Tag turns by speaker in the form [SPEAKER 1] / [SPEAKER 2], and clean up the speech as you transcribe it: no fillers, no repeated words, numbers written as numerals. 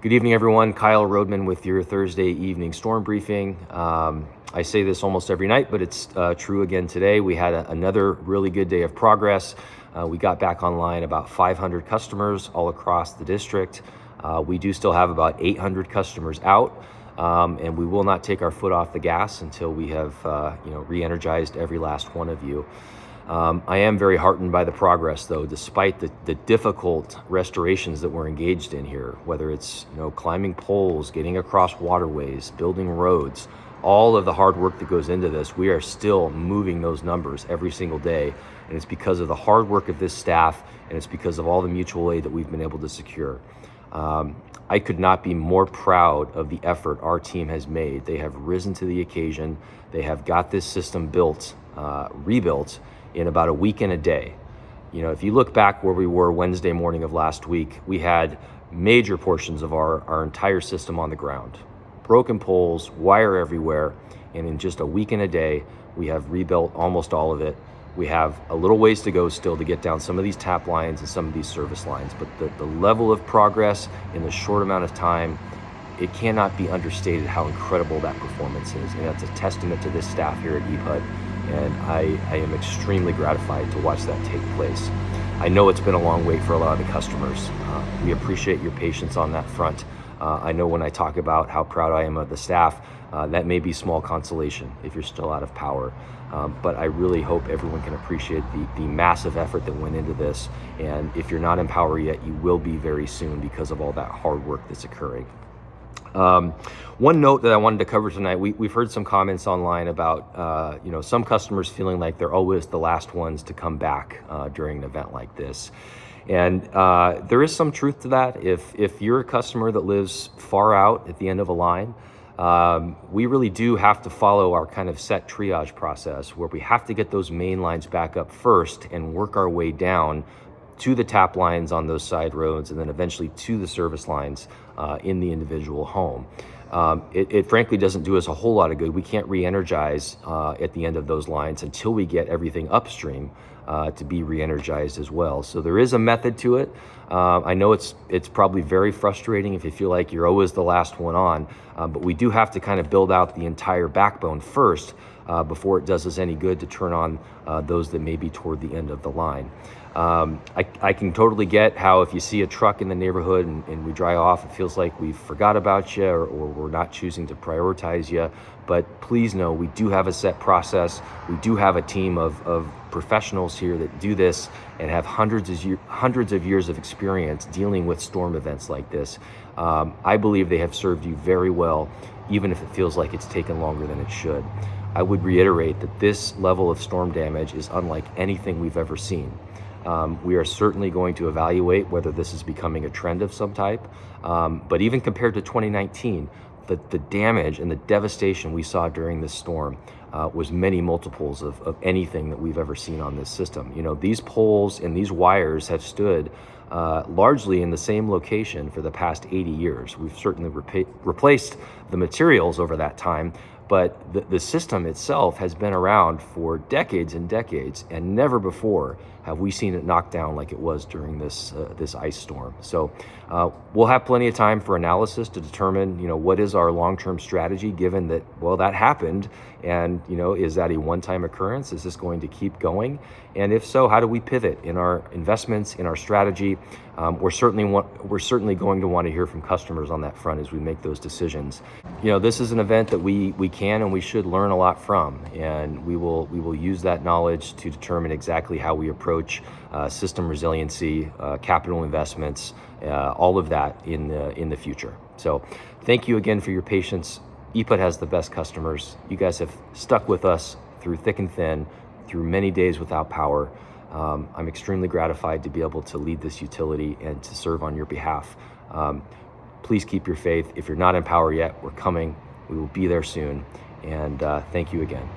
[SPEAKER 1] Good evening, everyone. Kyle Roadman with your Thursday evening storm briefing. I say this almost every night, but it's true again today. We had another really good day of progress. We got back online about 500 customers all across the district. We do still have about 800 customers out, and we will not take our foot off the gas until we have re-energized every last one of you. I am very heartened by the progress, though, despite the difficult restorations that we're engaged in here, whether it's climbing poles, getting across waterways, building roads, all of the hard work that goes into this. We are still moving those numbers every single day, and it's because of the hard work of this staff, and it's because of all the mutual aid that we've been able to secure. I could not be more proud of the effort our team has made. They have risen to the occasion. They have got this system built, rebuilt, in about a week and a day. If you look back where we were Wednesday morning of last week, we had major portions of our entire system on the ground. Broken poles, wire everywhere, and in just a week and a day, we have rebuilt almost all of it. We have a little ways to go still to get down some of these tap lines and some of these service lines, but the level of progress in the short amount of time, it cannot be understated how incredible that performance is, and that's a testament to this staff here at EPUD. And I am extremely gratified to watch that take place. I know it's been a long wait for a lot of the customers. We appreciate your patience on that front. I know when I talk about how proud I am of the staff, that may be small consolation if you're still out of power. But I really hope everyone can appreciate the massive effort that went into this. And if you're not in power yet, you will be very soon because of all that hard work that's occurring. One note that I wanted to cover tonight, we've heard some comments online about some customers feeling like they're always the last ones to come back during an event like this. And there is some truth to that. If you're a customer that lives far out at the end of a line, we really do have to follow our kind of set triage process where we have to get those main lines back up first and work our way down to the tap lines on those side roads, and then eventually to the service lines in the individual home. It frankly doesn't do us a whole lot of good. We can't re-energize at the end of those lines until we get everything upstream to be re-energized as well. So there is a method to it. I know it's probably very frustrating if you feel like you're always the last one on, but we do have to kind of build out the entire backbone first before it does us any good to turn on those that may be toward the end of the line. I can totally get how if you see a truck in the neighborhood and we dry off, it feels like we forgot about you or we're not choosing to prioritize you. But please know we do have a set process. We do have a team of professionals here that do this and have hundreds of years of experience dealing with storm events like this. I believe they have served you very well, even if it feels like it's taken longer than it should. I would reiterate that this level of storm damage is unlike anything we've ever seen. We are certainly going to evaluate whether this is becoming a trend of some type, but even compared to 2019, the damage and the devastation we saw during this storm was many multiples of anything that we've ever seen on this system. These poles and these wires have stood largely in the same location for the past 80 years. We've certainly replaced the materials over that time, but the system itself has been around for decades and decades, and never before have we seen it knocked down like it was during this ice storm. So we'll have plenty of time for analysis to determine, what is our long-term strategy, given that, well, that happened, and is that a one-time occurrence? Is this going to keep going? And if so, how do we pivot in our investments, in our strategy? We're certainly going to want to hear from customers on that front as we make those decisions. This is an event that we can and we should learn a lot from, and we will use that knowledge to determine exactly how we approach system resiliency, capital investments, all of that in the future. So thank you again for your patience. EPUD has the best customers. You guys have stuck with us through thick and thin, through many days without power. I'm extremely gratified to be able to lead this utility and to serve on your behalf. Please keep your faith. If you're not in power yet, we're coming. We will be there soon. And thank you again.